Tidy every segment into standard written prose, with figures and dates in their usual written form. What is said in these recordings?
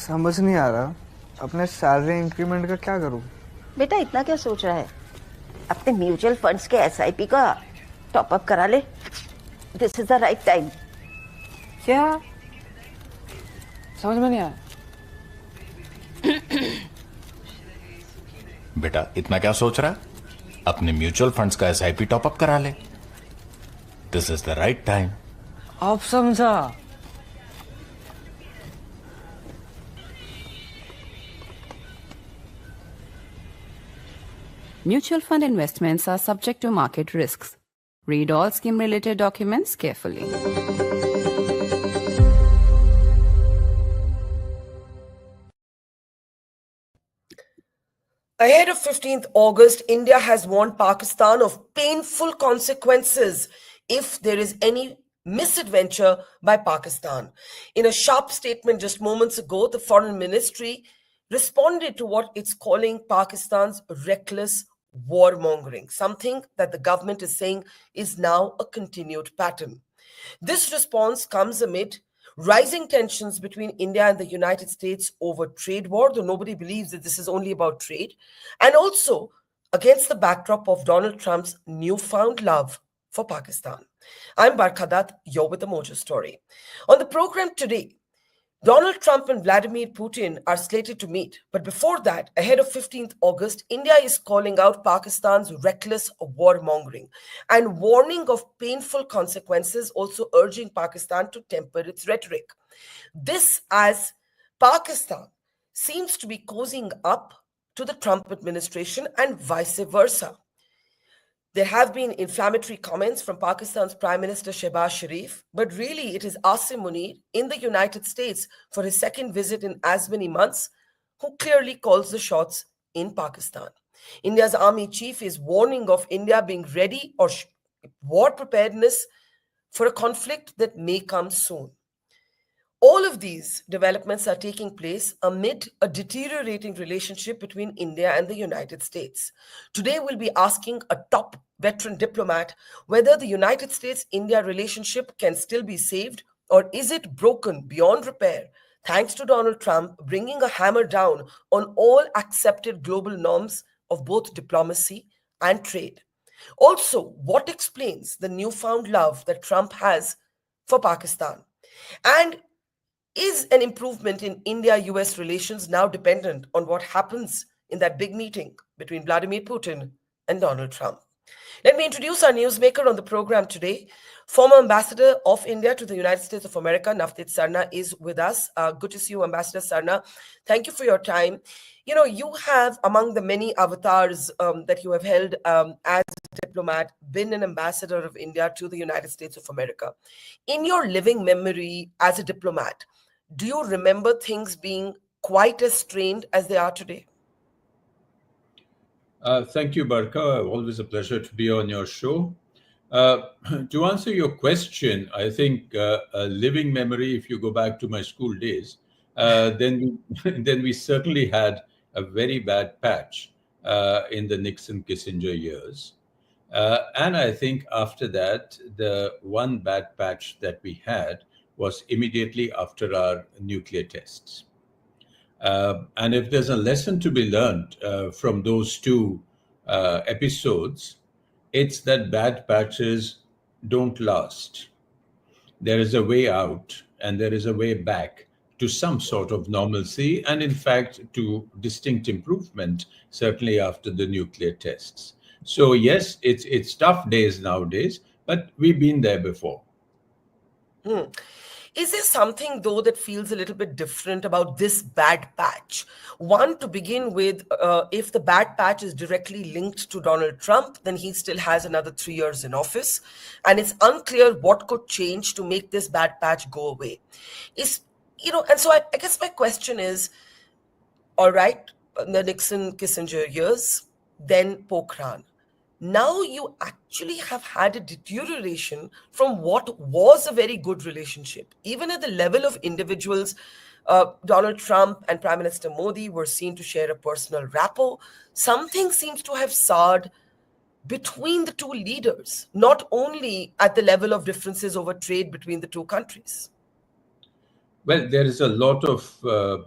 समझ नहीं आ रहा अपने सैलरी इंक्रीमेंट का क्या करूं। बेटा इतना क्या सोच रहा है? अपने म्यूचुअल फंड्स के एसआईपी का टॉप अप करा ले। This is the right time. क्या समझ में नहीं आया? बेटा इतना क्या सोच रहा है? अपने म्यूचुअल फंड्स का एसआईपी टॉप अप करा ले। This is the right time. आप समझा? Mutual fund investments are subject to market risks. Read all scheme-related documents carefully. Ahead of 15th August, India has warned Pakistan of painful consequences if there is any misadventure by Pakistan. In a sharp statement just moments ago, the Foreign Ministry responded to what it's calling Pakistan's reckless warmongering, something that the government is saying is now a continued pattern. This response comes amid rising tensions between India and the United States over trade war, though nobody believes that this is only about trade, and also against the backdrop of Donald Trump's newfound love for Pakistan. I'm Barkha, you're with the Mojo Story. On the program today, Donald Trump and Vladimir Putin are slated to meet. But before that, ahead of 15th August, India is calling out Pakistan's reckless warmongering and warning of painful consequences, also urging Pakistan to temper its rhetoric. This as Pakistan seems to be cozying up to the Trump administration and vice versa. There have been inflammatory comments from Pakistan's Prime Minister Shehbaz Sharif, but really it is Asim Munir in the United States for his second visit in as many months who clearly calls the shots in Pakistan. India's army chief is warning of India being ready or war preparedness for a conflict that may come soon. All of these developments are taking place amid a deteriorating relationship between India and the United States. Today, we'll be asking a top veteran diplomat whether the United States-India relationship can still be saved, or is it broken beyond repair thanks to Donald Trump bringing a hammer down on all accepted global norms of both diplomacy and trade. Also, what explains the newfound love that Trump has for Pakistan? And is an improvement in India-US relations now dependent on what happens in that big meeting between Vladimir Putin and Donald Trump? Let me introduce our newsmaker on the program today. Former Ambassador of India to the United States of America, Navdeep Sarna, is with us. Good to see you, Ambassador Sarna. Thank you for your time. You know, you have, among the many avatars that you have held as a diplomat, been an ambassador of India to the United States of America. In your living memory as a diplomat, do you remember things being quite as strained as they are today? Thank you, Barkha. Always a pleasure to be on your show. To answer your question, I think a living memory, if you go back to my school days, then we certainly had a very bad patch in the Nixon-Kissinger years. And I think after that, the one bad patch that we had was immediately after our nuclear tests. And if there's a lesson to be learned from those two episodes, it's that bad patches don't last. There is a way out and there is a way back to some sort of normalcy and, in fact, to distinct improvement, certainly after the nuclear tests. So, yes, it's tough days nowadays, but we've been there before. Is there something, though, that feels a little bit different about this bad patch? One, to begin with, if the bad patch is directly linked to Donald Trump, then he still has another 3 years in office. And it's unclear what could change to make this bad patch go away. And so I guess my question is, all right, the Nixon-Kissinger years, then Pokhran. Now you actually have had a deterioration from what was a very good relationship. Even at the level of individuals, Donald Trump and Prime Minister Modi were seen to share a personal rapport. Something seems to have soured between the two leaders, not only at the level of differences over trade between the two countries. Well, there is a lot of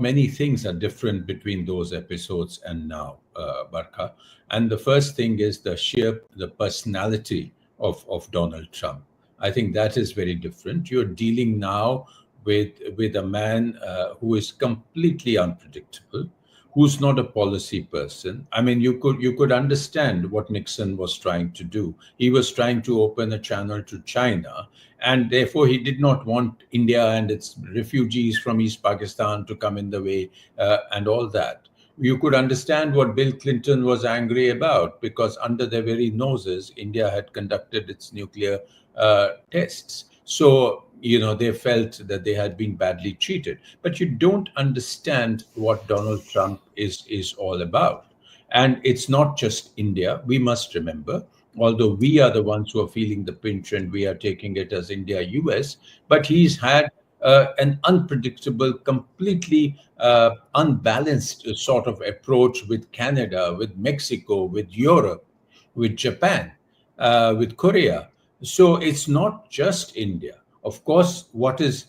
many things are different between those episodes and now, Barkha. And the first thing is the personality of Donald Trump. I think that is very different. You're dealing now with a man who is completely unpredictable, who's not a policy person. I mean, you could understand what Nixon was trying to do. He was trying to open a channel to China, and therefore he did not want India and its refugees from East Pakistan to come in the way and all that. You could understand what Bill Clinton was angry about, because under their very noses, India had conducted its nuclear tests. So, they felt that they had been badly cheated. But you don't understand what Donald Trump is all about. And it's not just India. We must remember, although we are the ones who are feeling the pinch and we are taking it as India-US, but he's had an unpredictable, completely unbalanced sort of approach with Canada, with Mexico, with Europe, with Japan, with Korea. So it's not just India. Of course, what is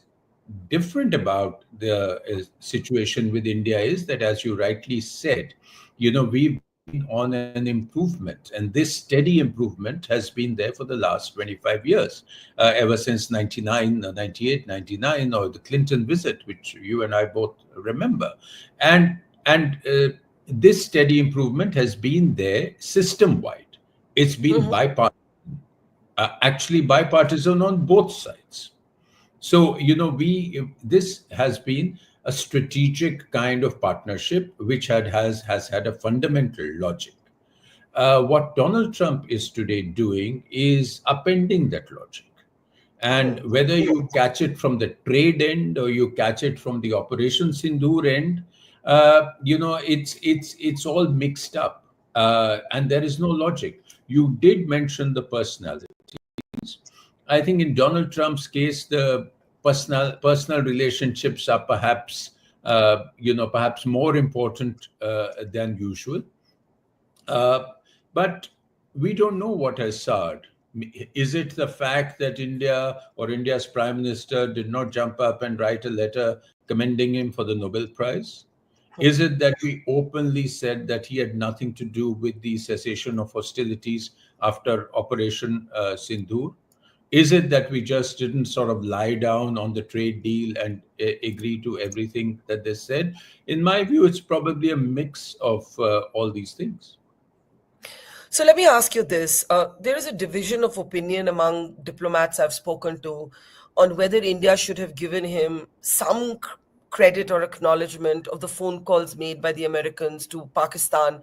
different about the situation with India is that, as you rightly said, we've been on an improvement, and this steady improvement has been there for the last 25 years, ever since 99, 98, 99, or the Clinton visit, which you and I both remember. And this steady improvement has been there system-wide. It's been bipartisan. Actually bipartisan on both sides. So, this has been a strategic kind of partnership which has had a fundamental logic. What Donald Trump is today doing is upending that logic. And whether you catch it from the trade end or you catch it from the Operation Sindoor end, it's all mixed up, and there is no logic. You did mention the personality. I think in Donald Trump's case, the personal relationships are perhaps more important than usual. But we don't know what has soured. Is it the fact that India or India's Prime Minister did not jump up and write a letter commending him for the Nobel Prize? Is it that we openly said that he had nothing to do with the cessation of hostilities after Operation Sindoor? Is it that we just didn't sort of lie down on the trade deal and agree to everything that they said? In my view, it's probably a mix of all these things. So let me ask you this. There is a division of opinion among diplomats I've spoken to on whether India should have given him some credit or acknowledgement of the phone calls made by the Americans to Pakistan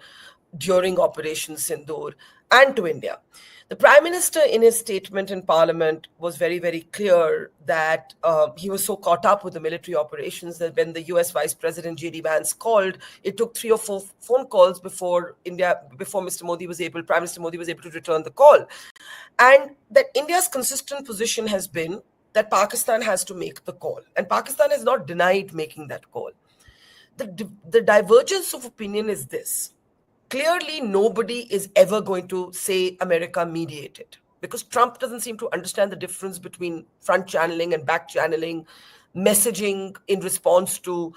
during Operation Sindoor and to India. The Prime Minister, in his statement in Parliament, was very, very clear that he was so caught up with the military operations that when the US Vice President J.D. Vance called, it took 3 or 4 phone calls before Prime Minister Modi was able to return the call. And that India's consistent position has been that Pakistan has to make the call. And Pakistan has not denied making that call. The divergence of opinion is this. Clearly, nobody is ever going to say America mediated, because Trump doesn't seem to understand the difference between front channeling and back channeling, messaging in response to,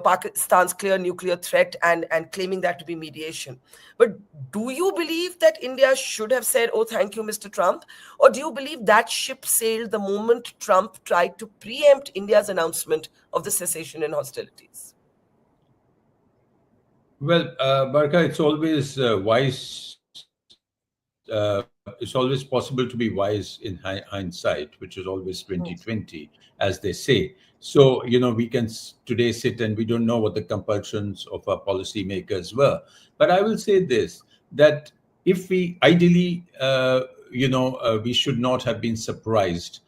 Pakistan's clear nuclear threat and claiming that to be mediation. But do you believe that India should have said, oh, thank you, Mr. Trump? Or do you believe that ship sailed the moment Trump tried to preempt India's announcement of the cessation in hostilities? Well, Barkha, it's always wise. It's always possible to be wise in hindsight, which is always 2020, as they say. So, we can today sit and we don't know what the compulsions of our policymakers were. But I will say this, that if we ideally, we should not have been surprised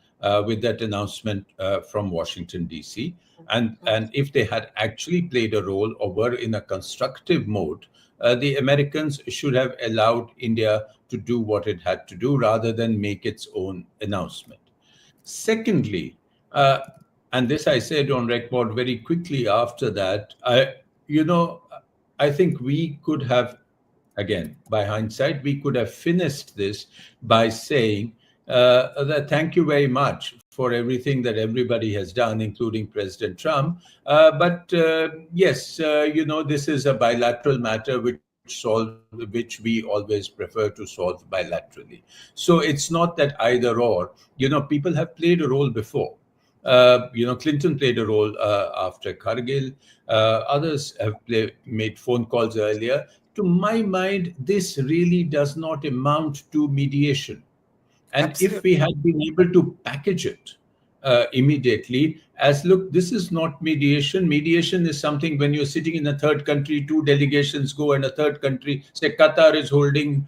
with that announcement from Washington, D.C. And if they had actually played a role or were in a constructive mode, the Americans should have allowed India to do what it had to do rather than make its own announcement. Secondly, and this I said on record very quickly after that, I think we could have, again, by hindsight, we could have finished this by saying that thank you very much for everything that everybody has done, including President Trump. Yes, this is a bilateral matter which we always prefer to solve bilaterally. So it's not that either or. People have played a role before. Clinton played a role after Kargil. Others have made phone calls earlier. To my mind, this really does not amount to mediation. And if we had been able to package it immediately as, look, this is not mediation. Mediation is something when you're sitting in a third country, two delegations go, and a third country, say Qatar is holding,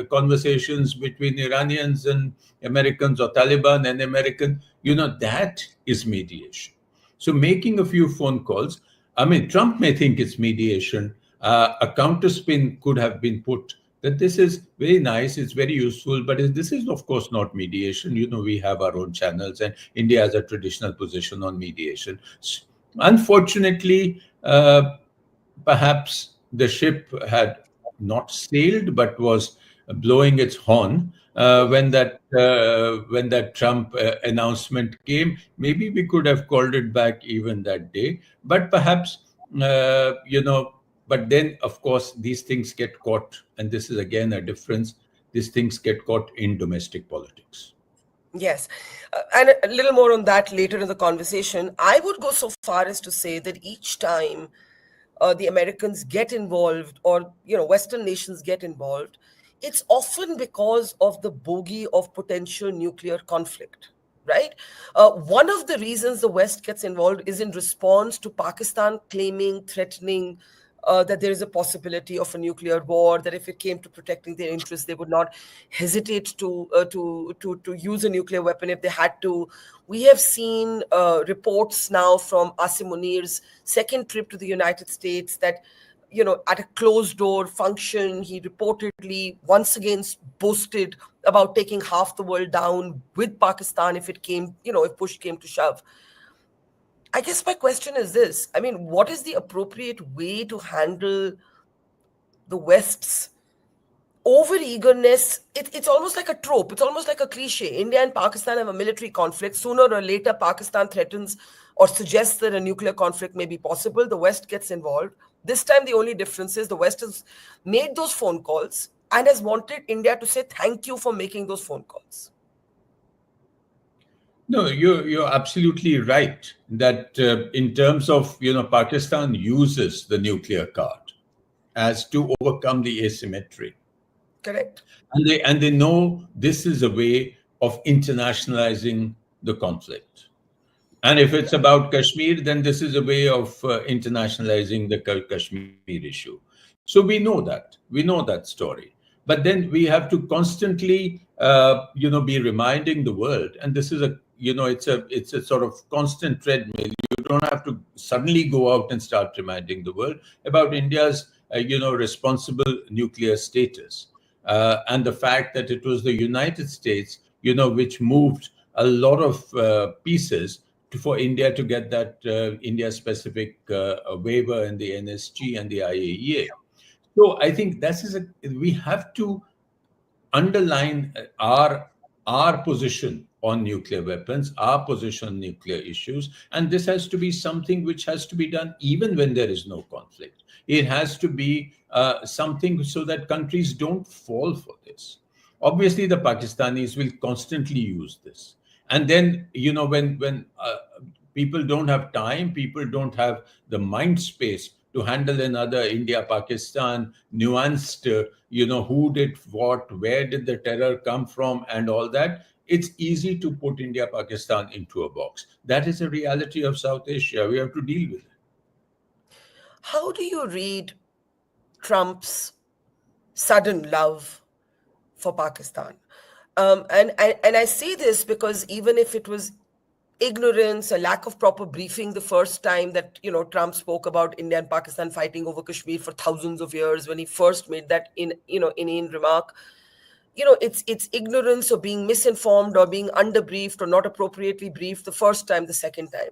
conversations between Iranians and Americans, or Taliban and American, that is mediation. So making a few phone calls, I mean, Trump may think it's mediation. A counterspin could have been put that this is very nice, it's very useful, but this is, of course, not mediation. We have our own channels, and India has a traditional position on mediation. Unfortunately, perhaps the ship had not sailed, but was blowing its horn when that Trump announcement came. Maybe we could have called it back even that day, but perhaps, but then, of course, these things get caught, and this is again a difference. These things get caught in domestic politics. Yes. And a little more on that later in the conversation. I would go so far as to say that each time the Americans get involved, or, Western nations get involved, it's often because of the bogey of potential nuclear conflict. Right? One of the reasons the West gets involved is in response to Pakistan threatening that there is a possibility of a nuclear war, that if it came to protecting their interests, they would not hesitate to use a nuclear weapon if they had to. We have seen reports now from Asim Munir's second trip to the United States that, at a closed door function, he reportedly once again boasted about taking half the world down with Pakistan if it came, if push came to shove. I guess my question is this. I mean, what is the appropriate way to handle the West's over-eagerness? It's almost like a trope. It's almost like a cliche. India and Pakistan have a military conflict. Sooner or later, Pakistan threatens or suggests that a nuclear conflict may be possible. The West gets involved. This time, the only difference is the West has made those phone calls and has wanted India to say thank you for making those phone calls. No, you're absolutely right that in terms of, Pakistan uses the nuclear card as to overcome the asymmetry. Correct. And they know this is a way of internationalizing the conflict. And if it's about Kashmir, then this is a way of internationalizing the Kashmir issue. So we know that story. But then we have to constantly, be reminding the world, and this is it's a sort of constant treadmill. You don't have to suddenly go out and start reminding the world about India's, responsible nuclear status, and the fact that it was the United States, which moved a lot of pieces for India to get that India-specific waiver in the NSG and the IAEA. So I think we have to underline our position on nuclear weapons, our position on nuclear issues, and this has to be something which has to be done even when there is no conflict. It has to be something so that countries don't fall for this. Obviously, the Pakistanis will constantly use this, and then when people don't have time, people don't have the mind space to handle another India-Pakistan nuanced, who did what, where did the terror come from, and all that. It's easy to put India-Pakistan into a box. That is a reality of South Asia. We have to deal with it. How do you read Trump's sudden love for Pakistan? And I say this because even if it was ignorance, a lack of proper briefing the first time that Trump spoke about India and Pakistan fighting over Kashmir for thousands of years, when he first made that inane remark, it's ignorance or being misinformed or being underbriefed or not appropriately briefed the first time, the second time.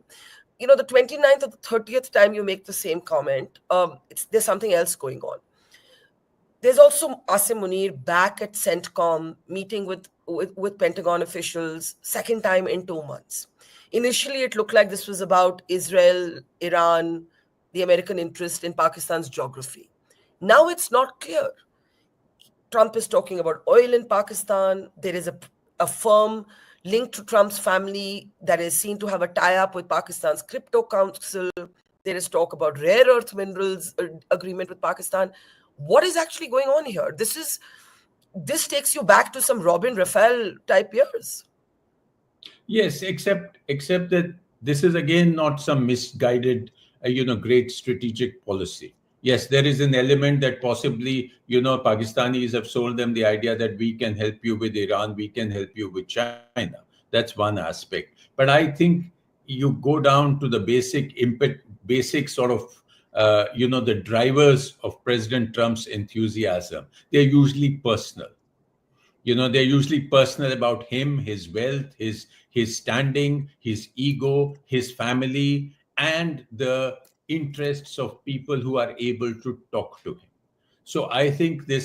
The 29th or the 30th time you make the same comment, there's something else going on. There's also Asim Munir back at CENTCOM meeting with Pentagon officials, second time in 2 months. Initially, it looked like this was about Israel, Iran, the American interest in Pakistan's geography. Now it's not clear. Trump is talking about oil in Pakistan. There is a firm linked to Trump's family that is seen to have a tie-up with Pakistan's crypto council. There is talk about rare earth minerals agreement with Pakistan. What is actually going on here? This takes you back to some Robin Raphael type years. Yes, except that this is again not some misguided, great strategic policy. Yes, there is an element that possibly, Pakistanis have sold them the idea that we can help you with Iran, we can help you with China. That's one aspect. But I think you go down to the basic sort of, the drivers of President Trump's enthusiasm. They're usually personal. They're usually personal about him, his wealth, his standing, his ego, his family, and the interests of people who are able to talk to him. So I think the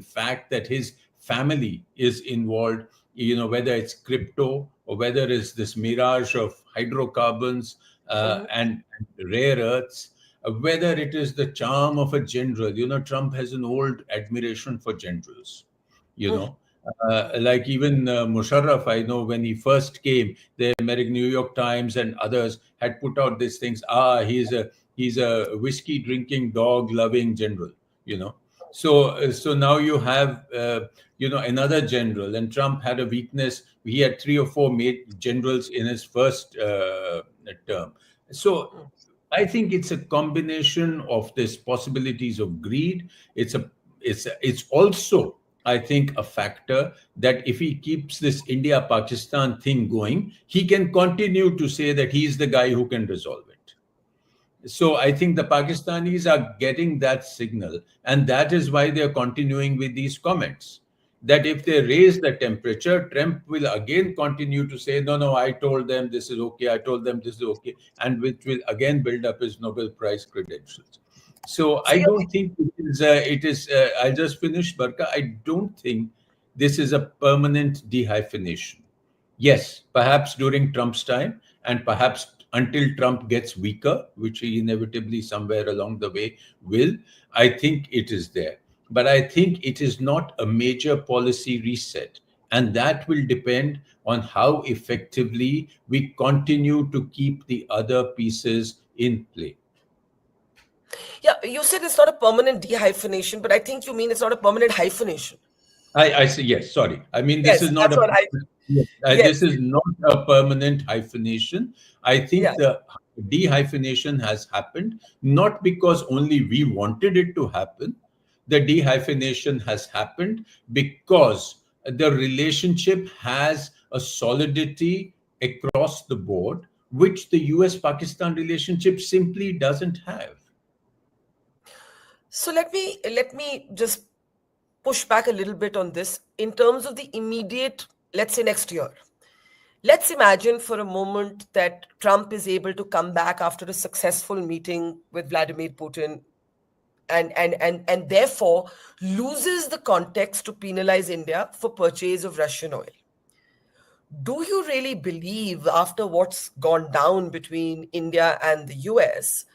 fact that his family is involved, whether it's crypto or whether it's this mirage of hydrocarbons and rare earths, whether it is the charm of a general. Trump has an old admiration for generals, like even Musharraf, I know when he first came, the American New York Times and others had put out these things. He's a whiskey drinking, dog loving general, So now you have, another general, and Trump had a weakness. He had 3 or 4 generals in his first term. So I think it's a combination of these possibilities of greed. It's also, I think, a factor that if he keeps this India-Pakistan thing going, he can continue to say that he's the guy who can resolve it. So I think the Pakistanis are getting that signal, and that is why they're continuing with these comments. That if they raise the temperature, Trump will again continue to say, no, I told them this is okay, I told them this is okay, and which will again build up his Nobel Prize credentials. So I don't think it is, I'll just finish, Barkha. I don't think this is a permanent dehyphenation. Yes, perhaps during Trump's time, and perhaps until Trump gets weaker, which he inevitably somewhere along the way will, I think it is there. But I think it is not a major policy reset. And that will depend on how effectively we continue to keep the other pieces in play. Yeah, you said it's not a permanent dehyphenation, but I think you mean it's not a permanent hyphenation. I say yes. Sorry, I mean this is not this is not a permanent hyphenation. I think the dehyphenation has happened not because only we wanted it to happen. The dehyphenation has happened because the relationship has a solidity across the board, which the US-Pakistan relationship simply doesn't have. So let me just push back a little bit on this in terms of the immediate, let's say next year. Let's imagine for a moment that Trump is able to come back after a successful meeting with Vladimir Putin and therefore loses the context to penalize India for purchase of Russian oil. Do you really believe, after what's gone down between India and the US,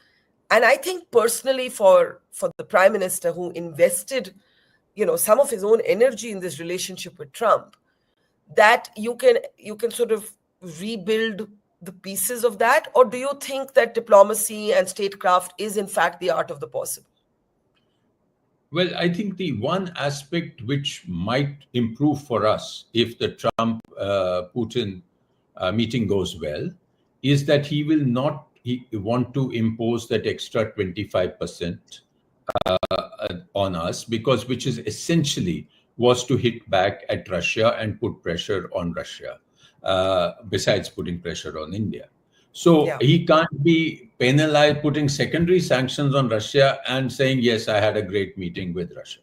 and I think personally for the Prime Minister who invested, some of his own energy in this relationship with Trump, that you can sort of rebuild the pieces of that? Or do you think that diplomacy and statecraft is in fact the art of the possible? Well, I think the one aspect which might improve for us if the Trump-Putin meeting goes well is that he will not want to impose that extra 25% on us, which is essentially was to hit back at Russia and put pressure on Russia, besides putting pressure on India. So he can't be penalized, putting secondary sanctions on Russia and saying, yes, I had a great meeting with Russia.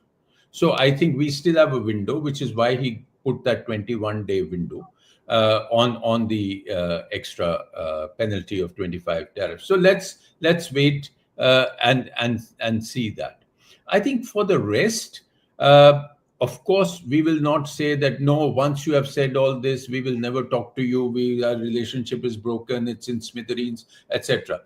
So I think we still have a window, which is why he put that 21-day window on the extra penalty of 25 tariffs. So let's wait and see that. I think for the rest, of course, we will not say that, no, once you have said all this, we will never talk to you. Our relationship is broken. It's in smithereens, etc.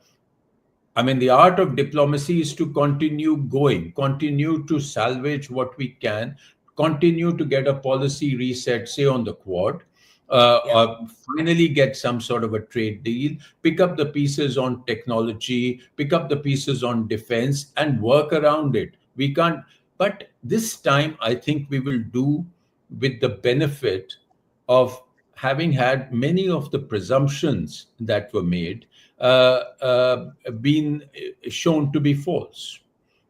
I mean, the art of diplomacy is to continue going, continue to salvage what we can, continue to get a policy reset, say on the Quad, finally get some sort of a trade deal, pick up the pieces on technology, pick up the pieces on defense, and work around it. We can't, but this time I think we will do with the benefit of having had many of the presumptions that were made been shown to be false.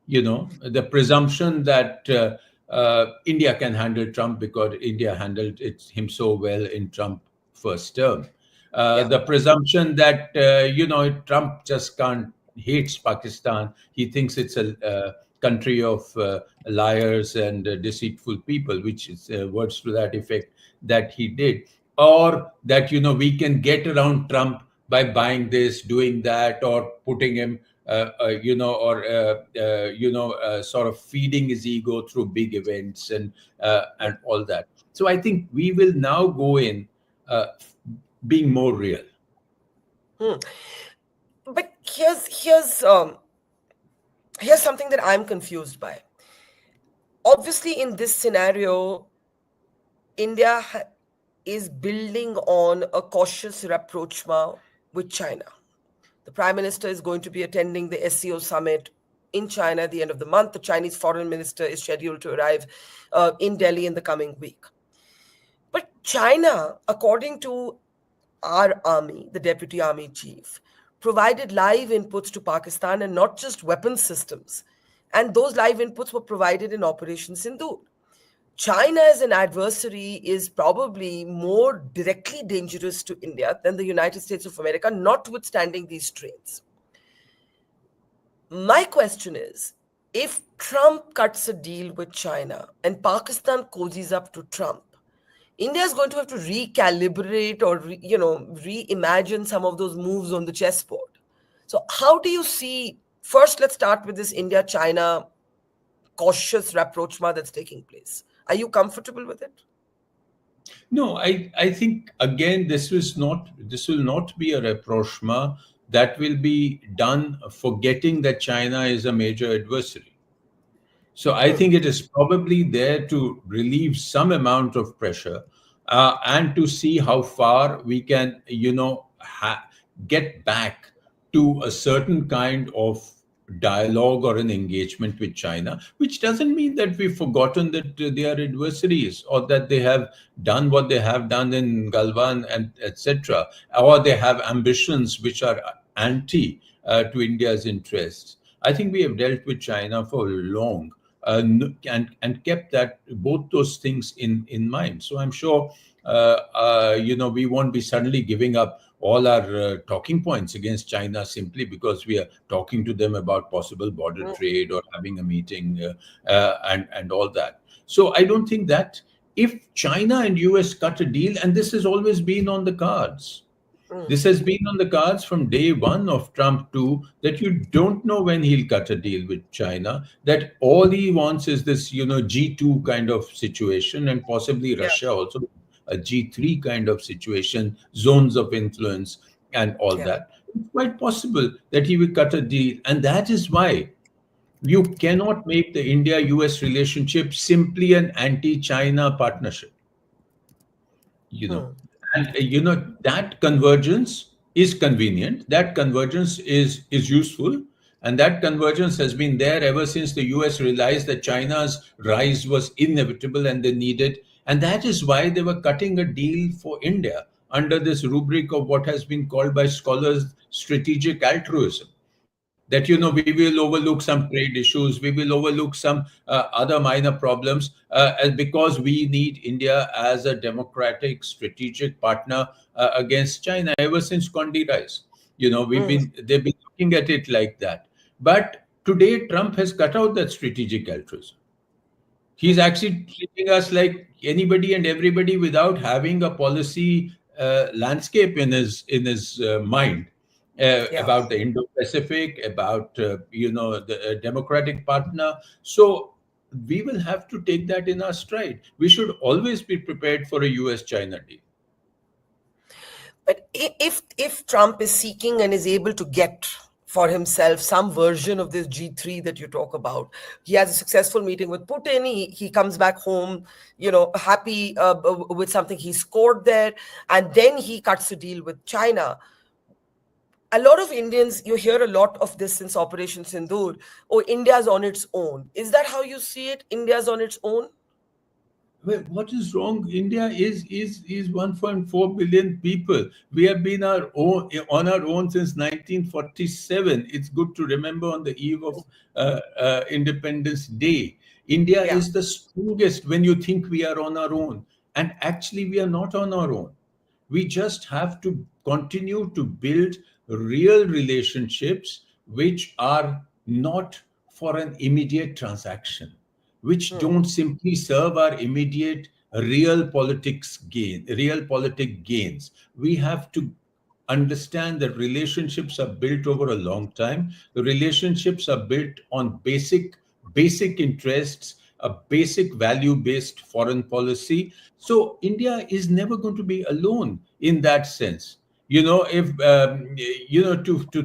The presumption that India can handle Trump because India handled him so well in Trump first term. The presumption that, Trump just hates Pakistan. He thinks it's a country of liars and deceitful people, which is words to that effect that he did. Or that, we can get around Trump by buying this, doing that, or putting him, sort of feeding his ego through big events and all that. So I think we will now go in being more real. But here's something that I'm confused by. Obviously, in this scenario, India is building on a cautious rapprochement with China. The Prime Minister is going to be attending the SCO summit in China at the end of the month. The Chinese Foreign Minister is scheduled to arrive in Delhi in the coming week. But China, according to our army, the Deputy Army Chief, provided live inputs to Pakistan and not just weapon systems. And those live inputs were provided in Operation Sindoor. China as an adversary is probably more directly dangerous to India than the United States of America, notwithstanding these strains. My question is, if Trump cuts a deal with China and Pakistan cozies up to Trump, India is going to have to recalibrate or reimagine some of those moves on the chessboard. So how do you see, first let's start with this India-China cautious rapprochement that's taking place. Are you comfortable with it? No, I think, again, this will not be a rapprochement that will be done forgetting that China is a major adversary. So I think it is probably there to relieve some amount of pressure and to see how far we can, get back to a certain kind of dialogue or an engagement with China, which doesn't mean that we've forgotten that they are adversaries or that they have done what they have done in Galwan and etc., or they have ambitions which are anti to India's interests. I think we have dealt with China for long and kept both those things in mind. So I'm sure we won't be suddenly giving up all our talking points against China simply because we are talking to them about possible border trade or having a meeting and all that. So I don't think that if China and US cut a deal, and this has always been on the cards, this has been on the cards from day one of Trump too, that you don't know when he'll cut a deal with China, that all he wants is this, G2 kind of situation, and possibly Russia also, a G3 kind of situation, zones of influence and all that. It's quite possible that he will cut a deal. And that is why you cannot make the India-US relationship simply an anti-China partnership. And, that convergence is convenient. That convergence is useful. And that convergence has been there ever since the US realized that China's rise was inevitable and they needed. And that is why they were cutting a deal for India under this rubric of what has been called by scholars strategic altruism. That, we will overlook some trade issues, we will overlook some other minor problems because we need India as a democratic strategic partner against China ever since Condi Rice. They've been looking at it like that. But today, Trump has cut out that strategic altruism. He's actually treating us like anybody and everybody without having a policy landscape in his mind. about the Indo-Pacific, about the democratic partner. So we will have to take that in our stride. We should always be prepared for a US-China deal. But if Trump is seeking and is able to get for himself some version of this G3 that you talk about, he has a successful meeting with Putin. He comes back home, happy with something he scored there, and then he cuts a deal with China. A lot of Indians, you hear a lot of this since Operation Sindoor. Oh, India's on its own. Is that how you see it? India's on its own? Well, what is wrong? India is 1.4 billion people. We have been on our own since 1947. It's good to remember on the eve of Independence Day. India is the strongest when you think we are on our own. And actually, we are not on our own. We just have to continue to build real relationships which are not for an immediate transaction, which don't simply serve our immediate real politic gains. We have to understand that relationships are built over a long time. The relationships are built on basic interests, a basic value-based foreign policy. So India is never going to be alone in that sense. To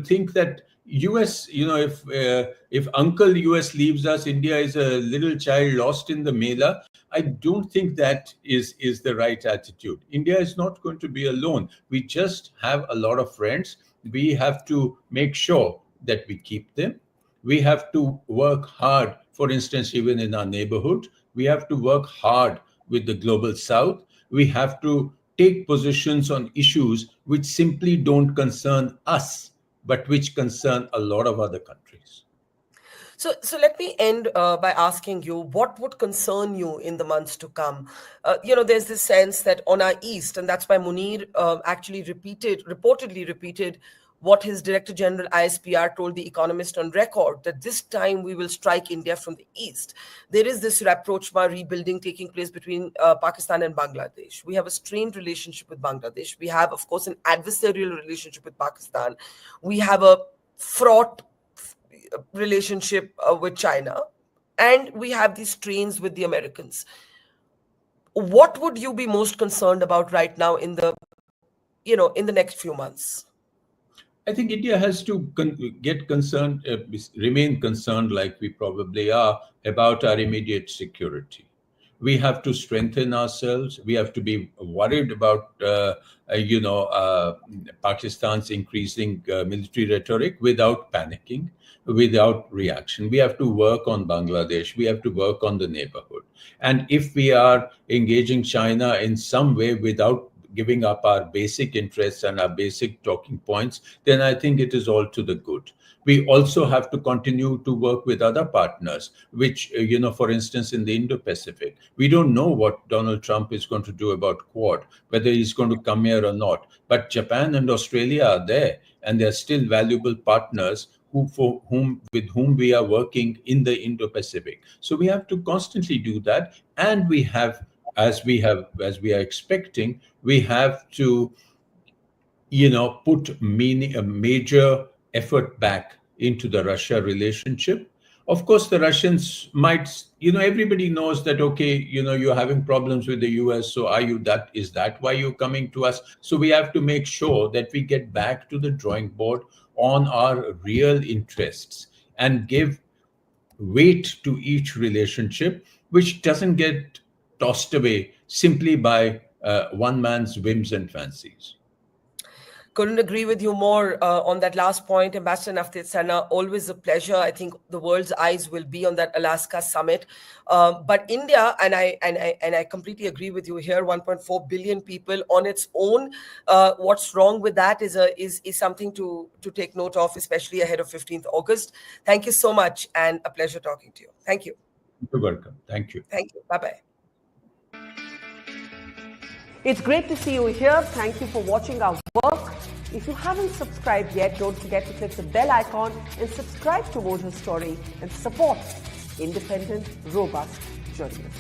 think that US, if Uncle US leaves us, India is a little child lost in the Mela. I don't think that is the right attitude. India is not going to be alone. We just have a lot of friends. We have to make sure that we keep them. We have to work hard, for instance, even in our neighborhood. We have to work hard with the global South. We have to take positions on issues which simply don't concern us, but which concern a lot of other countries. So let me end by asking you, what would concern you in the months to come? There's this sense that on our east, and that's why Munir actually reportedly repeated what his Director General ISPR told The Economist on record, that this time we will strike India from the east. There is this rapprochement rebuilding taking place between Pakistan and Bangladesh. We have a strained relationship with Bangladesh. We have, of course, an adversarial relationship with Pakistan. We have a fraught relationship with China. And we have these strains with the Americans. What would you be most concerned about right now in the next few months? I think India has to get concerned, remain concerned like we probably are about our immediate security. We have to strengthen ourselves. We have to be worried about, Pakistan's increasing military rhetoric without panicking, without reaction. We have to work on Bangladesh. We have to work on the neighborhood. And if we are engaging China in some way without giving up our basic interests and our basic talking points, then I think it is all to the good. We also have to continue to work with other partners, which, for instance, in the Indo-Pacific, we don't know what Donald Trump is going to do about Quad, whether he's going to come here or not. But Japan and Australia are there, and they're still valuable partners with whom we are working in the Indo-Pacific. So we have to constantly do that, and we have, as we are expecting, we have to, put a major effort back into the Russia relationship. Of course, the Russians might, everybody knows that, okay, you're having problems with the US. So is that why you're coming to us? So we have to make sure that we get back to the drawing board on our real interests and give weight to each relationship, which doesn't get tossed away simply by one man's whims and fancies. Couldn't agree with you more on that last point. Ambassador Nafteet Sana, always a pleasure. I think the world's eyes will be on that Alaska summit. But India, and I completely agree with you here, 1.4 billion people on its own. What's wrong with that is something to take note of, especially ahead of 15th August. Thank you so much, and a pleasure talking to you. Thank you. You're welcome. Thank you. Thank you. Bye-bye. It's great to see you here. Thank you for watching our work. If you haven't subscribed yet, don't forget to click the bell icon and subscribe to Mojo Story and support independent, robust journalism.